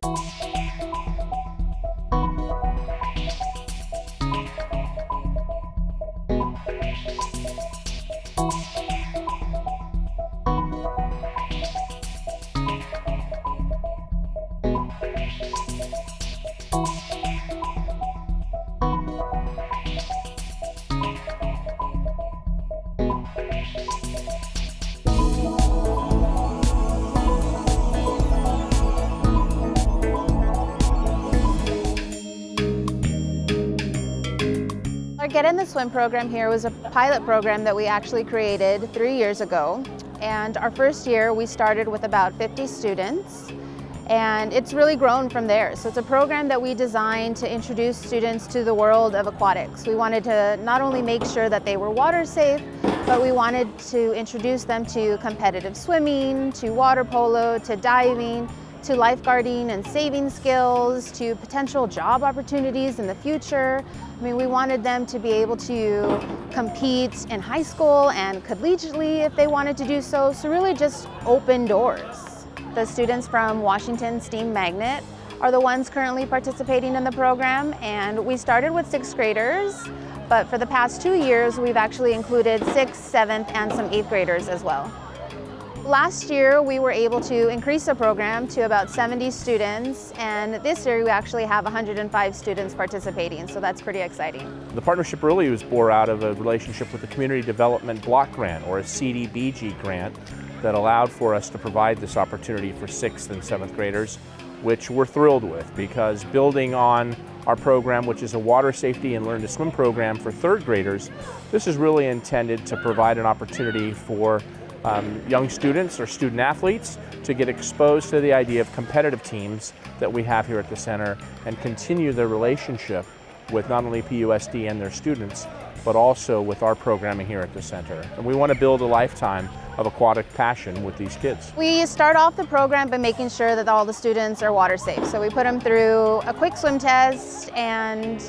Our Get in the Swim program here was a pilot program that we actually created 3 years ago. And our first year we started with about 50 students, and it's really grown from there. So it's a program that we designed to introduce students to the world of aquatics. We wanted to not only make sure that they were water safe, but we wanted to introduce them to competitive swimming, to water polo, to diving, to lifeguarding and saving skills, to potential job opportunities in the future. I mean, we wanted them to be able to compete in high school and collegiately if they wanted to do so. So really just open doors. The students from Washington Steam Magnet are the ones currently participating in the program, and we started with 6th graders, but for the past 2 years we've actually included 6th, 7th, and some 8th graders as well. Last year we were able to increase the program to about 70 students, and this year we actually have 105 students participating, so that's pretty exciting. The partnership really was born out of a relationship with the Community Development Block Grant, or a CDBG grant, that allowed for us to provide this opportunity for 6th and 7th graders, which we're thrilled with, because building on our program, which is a water safety and learn to swim program for 3rd graders, this is really intended to provide an opportunity for young students or student athletes to get exposed to the idea of competitive teams that we have here at the center and continue their relationship with not only PUSD and their students, but also with our programming here at the center. And we want to build a lifetime of aquatic passion with these kids. We start off the program by making sure that all the students are water safe. So we put them through a quick swim test, and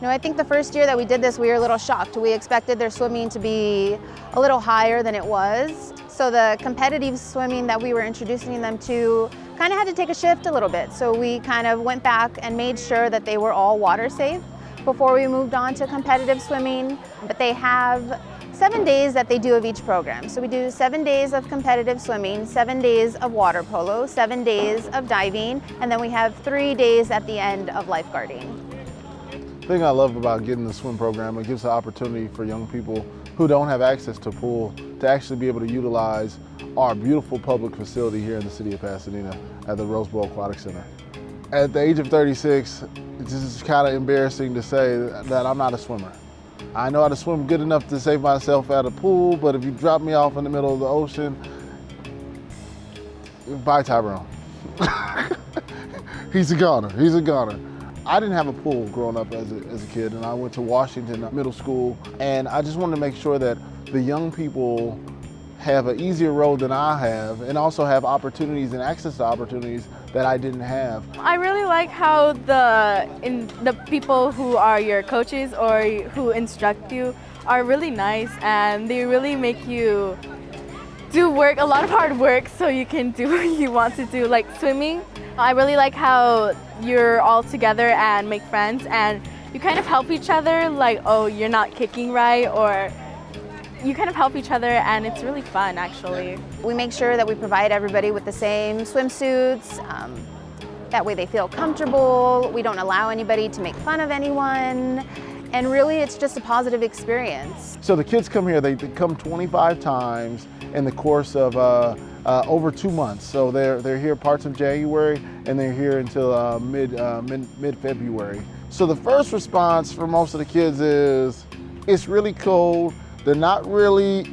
I think the first year that we did this, we were a little shocked. We expected their swimming to be a little higher than it was. So the competitive swimming that we were introducing them to kind of had to take a shift a little bit. So we kind of went back and made sure that they were all water safe before we moved on to competitive swimming. But they have 7 days that they do of each program. So we do 7 days of competitive swimming, 7 days of water polo, 7 days of diving, and then we have 3 days at the end of lifeguarding. The thing I love about getting the swim program, it gives the opportunity for young people who don't have access to a pool to actually be able to utilize our beautiful public facility here in the city of Pasadena at the Rose Bowl Aquatic Center. At the age of 36, it's just kind of embarrassing to say that I'm not a swimmer. I know how to swim good enough to save myself at a pool, but if you drop me off in the middle of the ocean, bye Tyrone. He's a goner, he's a goner. I didn't have a pool growing up as a kid, and I went to Washington Middle School, and I just wanted to make sure that the young people have an easier road than I have, and also have opportunities and access to opportunities that I didn't have. I really like how the people who are your coaches or who instruct you are really nice, and they really make you do a lot of hard work so you can do what you want to do, like swimming. I really like how you're all together and make friends, and you kind of help each other, like, oh, you're not kicking right, or you kind of help each other, and it's really fun, actually. We make sure that we provide everybody with the same swimsuits. That way they feel comfortable. We don't allow anybody to make fun of anyone. And really, it's just a positive experience. So the kids come here, they come 25 times in the course of over 2 months. So they're here parts of January, and they're here until mid-February. So the first response for most of the kids is, it's really cold. They're not really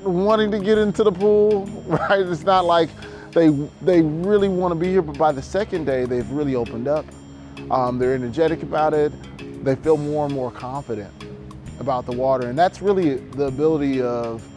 wanting to get into the pool, right? It's not like they really want to be here, but by the second day, they've really opened up. They're energetic about it. They feel more and more confident about the water, and that's really the ability of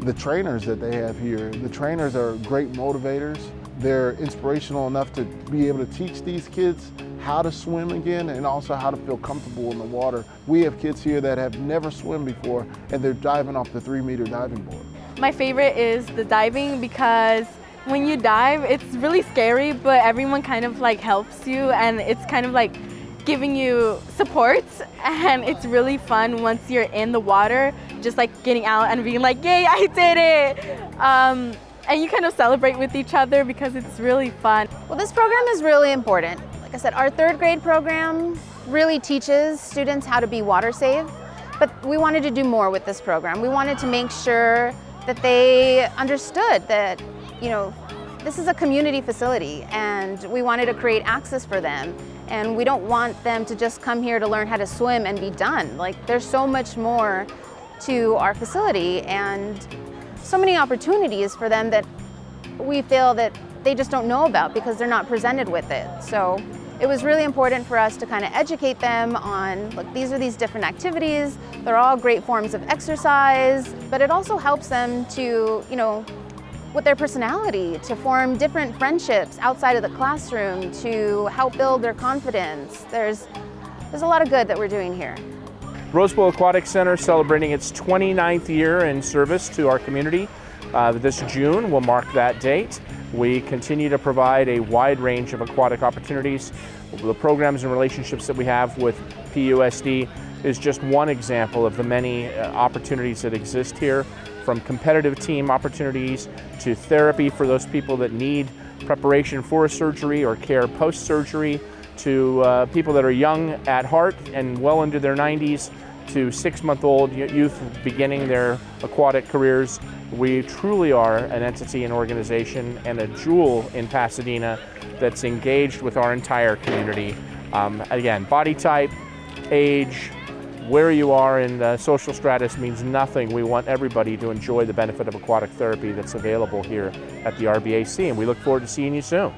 the trainers that they have here. The trainers are great motivators. They're inspirational enough to be able to teach these kids how to swim again, and also how to feel comfortable in the water. We have kids here that have never swum before, and they're diving off the 3-meter diving board. My favorite is the diving because When you dive, it's really scary, but everyone kind of like helps you, and it's kind of like giving you support, and it's really fun once you're in the water, just like getting out and being like, yay, I did it! And you kind of celebrate with each other because it's really fun. Well, this program is really important. Like I said, our 3rd grade program really teaches students how to be water safe, but we wanted to do more with this program. We wanted to make sure that they understood that, you know, this is a community facility and we wanted to create access for them. And we don't want them to just come here to learn how to swim and be done. Like, there's so much more to our facility and so many opportunities for them that we feel that they just don't know about because they're not presented with it. So it was really important for us to kind of educate them on, look, these are these different activities. They're all great forms of exercise, but it also helps them to, you know, with their personality, to form different friendships outside of the classroom, to help build their confidence. There's a lot of good that we're doing here. Rose Bowl Aquatic Center celebrating its 29th year in service to our community. This June will mark that date. We continue to provide a wide range of aquatic opportunities. The programs and relationships that we have with PUSD is just one example of the many opportunities that exist here, from competitive team opportunities to therapy for those people that need preparation for a surgery or care post-surgery, to people that are young at heart and well into their 90s, to 6-month-old youth beginning their aquatic careers. We truly are an entity and organization and a jewel in Pasadena that's engaged with our entire community. Again, body type, age, where you are in the social stratus means nothing. We want everybody to enjoy the benefit of aquatic therapy that's available here at the RBAC, and we look forward to seeing you soon.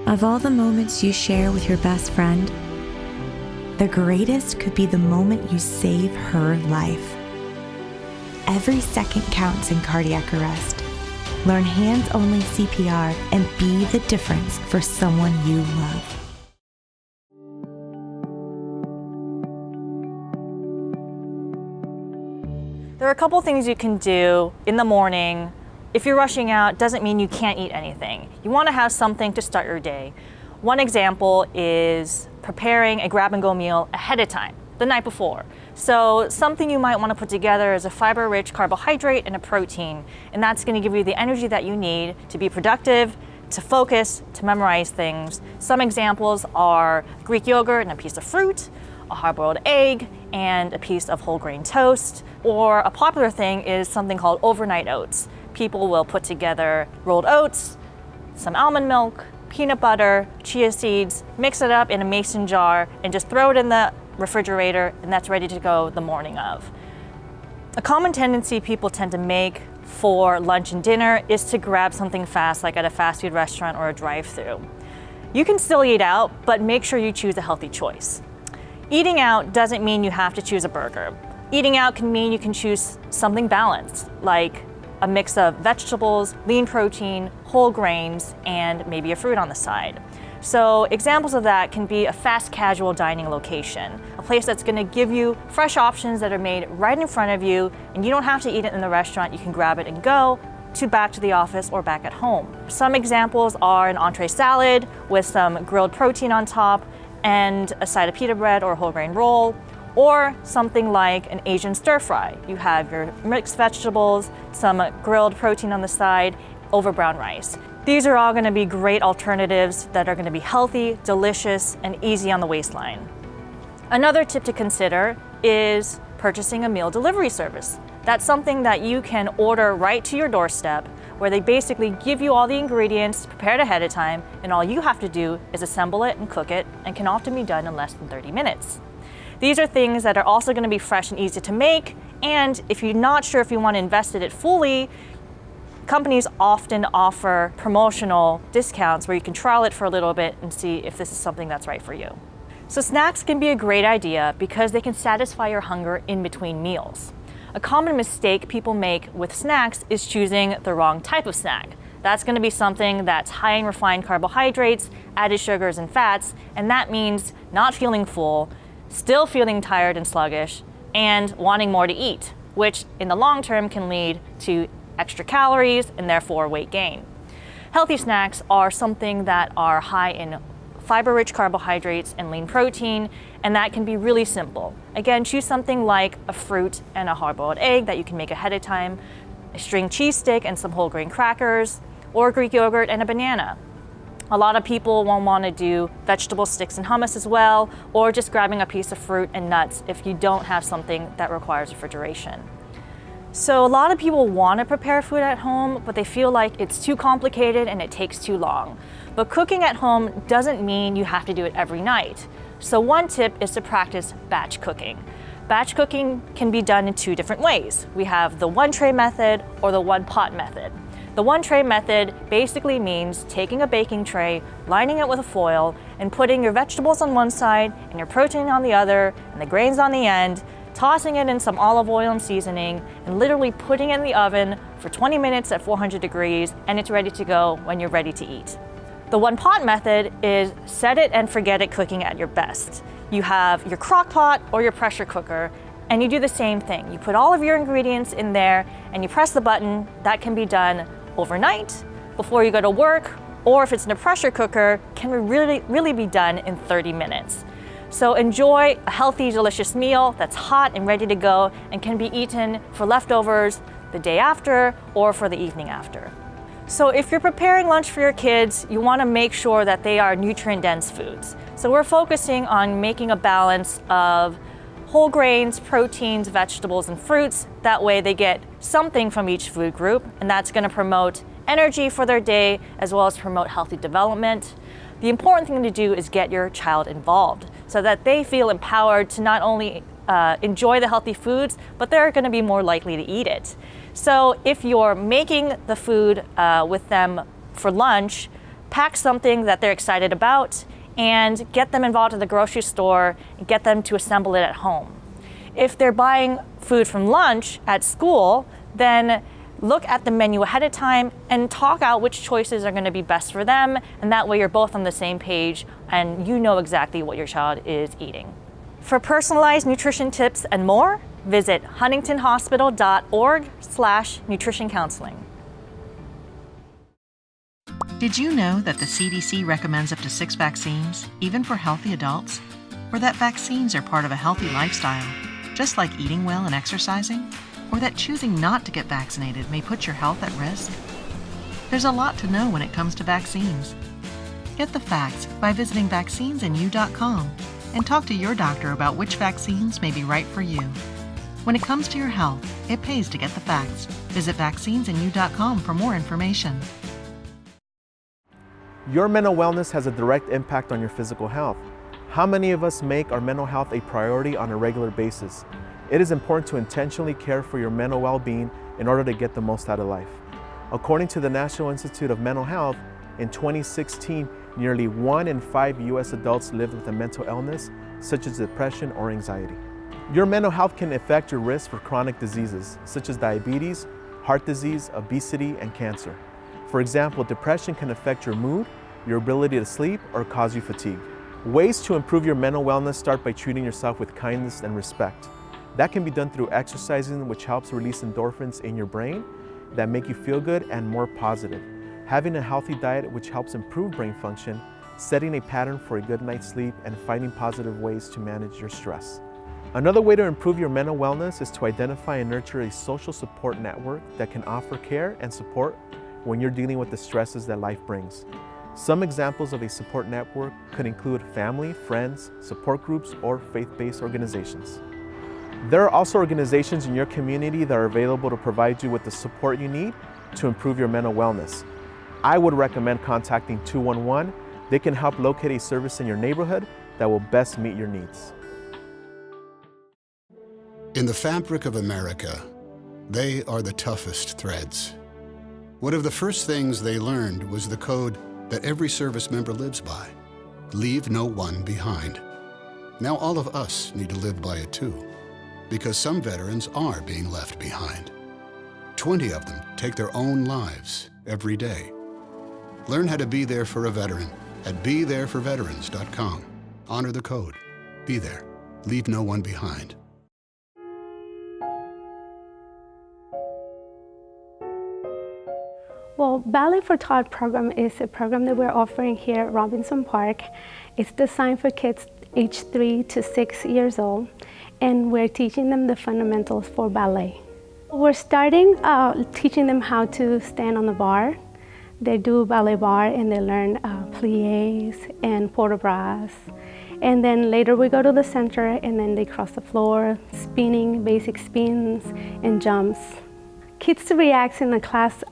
Of all the moments you share with your best friend, the greatest could be the moment you save her life. Every second counts in cardiac arrest. Learn hands-only CPR and be the difference for someone you love. There are a couple things you can do in the morning. If you're rushing out, doesn't mean you can't eat anything. You want to have something to start your day. One example is preparing a grab-and-go meal ahead of time, the night before. So something you might want to put together is a fiber-rich carbohydrate and a protein, and that's going to give you the energy that you need to be productive, to focus, to memorize things. Some examples are Greek yogurt and a piece of fruit, a hard-boiled egg, and a piece of whole grain toast. Or a popular thing is something called overnight oats. People will put together rolled oats, some almond milk, peanut butter, chia seeds, mix it up in a mason jar, and just throw it in the refrigerator, and that's ready to go the morning of. A common tendency people tend to make for lunch and dinner is to grab something fast, like at a fast food restaurant or a drive-thru. You can still eat out, but make sure you choose a healthy choice. Eating out doesn't mean you have to choose a burger. Eating out can mean you can choose something balanced, like a mix of vegetables, lean protein, whole grains, and maybe a fruit on the side. So examples of that can be a fast casual dining location, a place that's gonna give you fresh options that are made right in front of you, and you don't have to eat it in the restaurant. You can grab it and go back to the office or back at home. Some examples are an entree salad with some grilled protein on top and a side of pita bread or whole grain roll, or something like an Asian stir fry. You have your mixed vegetables, some grilled protein on the side, over brown rice. These are all gonna be great alternatives that are gonna be healthy, delicious, and easy on the waistline. Another tip to consider is purchasing a meal delivery service. That's something that you can order right to your doorstep, where they basically give you all the ingredients prepared ahead of time, and all you have to do is assemble it and cook it, and can often be done in less than 30 minutes. These are things that are also going to be fresh and easy to make, and if you're not sure if you want to invest in it fully, companies often offer promotional discounts where you can trial it for a little bit and see if this is something that's right for you. So snacks can be a great idea because they can satisfy your hunger in between meals. A common mistake people make with snacks is choosing the wrong type of snack. That's going to be something that's high in refined carbohydrates, added sugars and fats, and that means not feeling full, still feeling tired and sluggish, and wanting more to eat, which in the long term can lead to extra calories and therefore weight gain. Healthy snacks are something that are high in fiber-rich carbohydrates and lean protein, and that can be really simple. Again, choose something like a fruit and a hard-boiled egg that you can make ahead of time, a string cheese stick and some whole grain crackers, or Greek yogurt and a banana. A lot of people won't want to do vegetable sticks and hummus as well, or just grabbing a piece of fruit and nuts if you don't have something that requires refrigeration. So a lot of people want to prepare food at home, but they feel like it's too complicated and it takes too long. But cooking at home doesn't mean you have to do it every night. So one tip is to practice batch cooking. Batch cooking can be done in two different ways. We have the one tray method or the one pot method. The one tray method basically means taking a baking tray, lining it with a foil, and putting your vegetables on one side and your protein on the other and the grains on the end, tossing it in some olive oil and seasoning, and literally putting it in the oven for 20 minutes at 400 degrees, and it's ready to go when you're ready to eat. The one pot method is set it and forget it cooking at your best. You have your crock pot or your pressure cooker, and you do the same thing. You put all of your ingredients in there and you press the button. That can be done overnight, before you go to work, or if it's in a pressure cooker, can really be done in 30 minutes. So enjoy a healthy, delicious meal that's hot and ready to go and can be eaten for leftovers the day after or for the evening after. So if you're preparing lunch for your kids, you want to make sure that they are nutrient-dense foods. So we're focusing on making a balance of whole grains, proteins, vegetables, and fruits. That way they get something from each food group, and that's going to promote energy for their day as well as promote healthy development. The important thing to do is get your child involved so that they feel empowered to not only enjoy the healthy foods, but they're going to be more likely to eat it. So if you're making the food with them for lunch, pack something that they're excited about and get them involved in the grocery store and get them to assemble it at home. If they're buying food from lunch at school, then look at the menu ahead of time and talk out which choices are going to be best for them, and that way you're both on the same page and you know exactly what your child is eating. For personalized nutrition tips and more, visit huntingtonhospital.org/nutrition counseling. Did you know that the CDC recommends up to 6 vaccines, even for healthy adults? Or that vaccines are part of a healthy lifestyle, just like eating well and exercising? Or that choosing not to get vaccinated may put your health at risk? There's a lot to know when it comes to vaccines. Get the facts by visiting vaccinesandyou.com and talk to your doctor about which vaccines may be right for you. When it comes to your health, it pays to get the facts. Visit vaccinesandyou.com for more information. Your mental wellness has a direct impact on your physical health. How many of us make our mental health a priority on a regular basis? It is important to intentionally care for your mental well-being in order to get the most out of life. According to the National Institute of Mental Health, in 2016, nearly 1 in 5 U.S. adults lived with a mental illness, such as depression or anxiety. Your mental health can affect your risk for chronic diseases, such as diabetes, heart disease, obesity, and cancer. For example, depression can affect your mood, your ability to sleep, or cause you fatigue. Ways to improve your mental wellness start by treating yourself with kindness and respect. That can be done through exercising, which helps release endorphins in your brain that make you feel good and more positive. Having a healthy diet, which helps improve brain function, setting a pattern for a good night's sleep, and finding positive ways to manage your stress. Another way to improve your mental wellness is to identify and nurture a social support network that can offer care and support when you're dealing with the stresses that life brings. Some examples of a support network could include family, friends, support groups, or faith-based organizations. There are also organizations in your community that are available to provide you with the support you need to improve your mental wellness. I would recommend contacting 211. They can help locate a service in your neighborhood that will best meet your needs. In the fabric of America, they are the toughest threads. One of the first things they learned was the code that every service member lives by: leave no one behind. Now all of us need to live by it too, because some veterans are being left behind. 20 of them take their own lives every day. Learn how to be there for a veteran at BeThereForVeterans.com. Honor the code. Be there. Leave no one behind. Well, Ballet for Tots program is a program that we're offering here at Robinson Park. It's designed for kids aged 3 to 6 years old, and we're teaching them the fundamentals for ballet. We're starting teaching them how to stand on the bar. They do ballet bar and they learn pliés and port de bras. And then later we go to the center and then they cross the floor, spinning, basic spins and jumps. Kids react in the class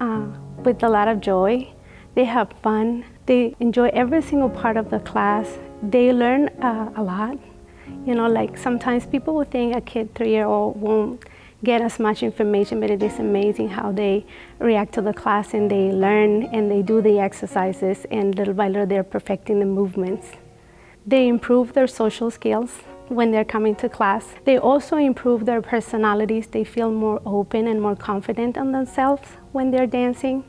with a lot of joy. They have fun. They enjoy every single part of the class. They learn a lot. You know, like sometimes people will think a kid 3-year-old won't get as much information, but it is amazing how they react to the class and they learn and they do the exercises, and little by little they're perfecting the movements. They improve their social skills when they're coming to class. They also improve their personalities. They feel more open and more confident on themselves when they're dancing.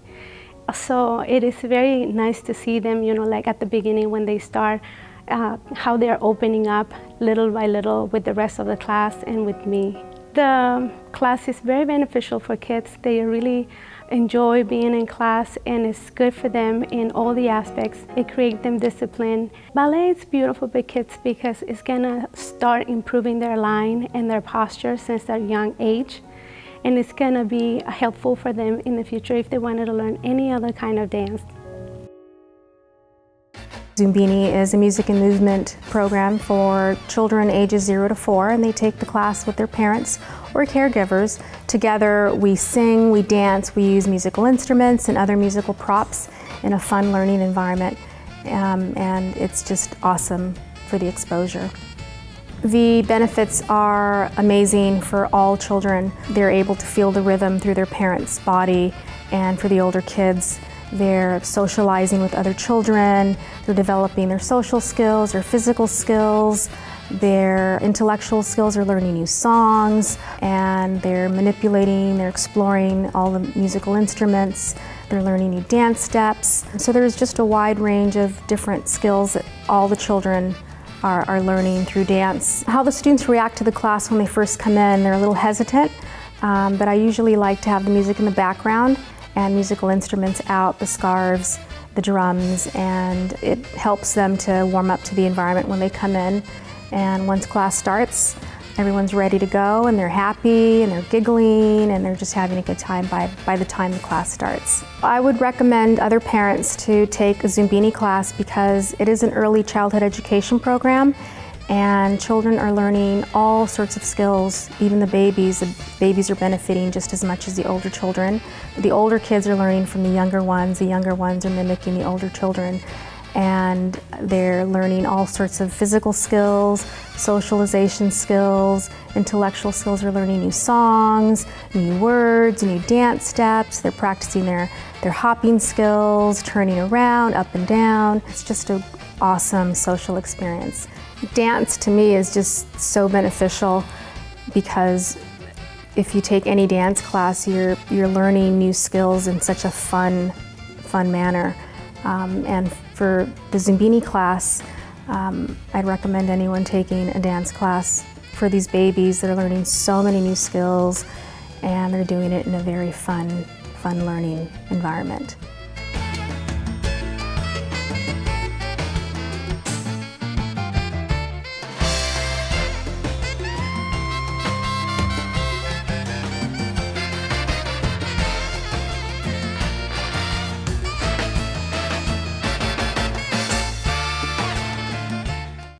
So it is very nice to see them, you know, like at the beginning when they start, how they're opening up little by little with the rest of the class and with me. The class is very beneficial for kids. They really enjoy being in class, and it's good for them in all the aspects. It creates them discipline. Ballet is beautiful for kids because it's gonna start improving their line and their posture since their young age. And it's gonna be helpful for them in the future if they wanted to learn any other kind of dance. Zumbini is a music and movement program for children ages 0 to 4, and they take the class with their parents or caregivers. Together we sing, we dance, we use musical instruments and other musical props in a fun learning environment, and it's just awesome for the exposure. The benefits are amazing for all children. They're able to feel the rhythm through their parents' body, and for the older kids, they're socializing with other children, they're developing their social skills, their physical skills, their intellectual skills, they're learning new songs, and they're manipulating, they're exploring all the musical instruments, they're learning new dance steps. So there's just a wide range of different skills that all the children are learning through dance. How the students react to the class when they first come in, they're a little hesitant, but I usually like to have the music in the background and musical instruments out, the scarves, the drums, and it helps them to warm up to the environment when they come in. And once class starts, everyone's ready to go and they're happy and they're giggling and they're just having a good time by the time the class starts. I would recommend other parents to take a Zumbini class because it is an early childhood education program, and children are learning all sorts of skills, even the babies. The babies are benefiting just as much as the older children. The older kids are learning from the younger ones are mimicking the older children. And they're learning all sorts of physical skills, socialization skills, intellectual skills. They're learning new songs, new words, new dance steps. They're practicing their hopping skills, turning around, up and down. It's just an awesome social experience. Dance to me is just so beneficial because if you take any dance class, you're learning new skills in such a fun manner. And for the Zumbini class, I'd recommend anyone taking a dance class for these babies that are learning so many new skills, and they're doing it in a very fun learning environment.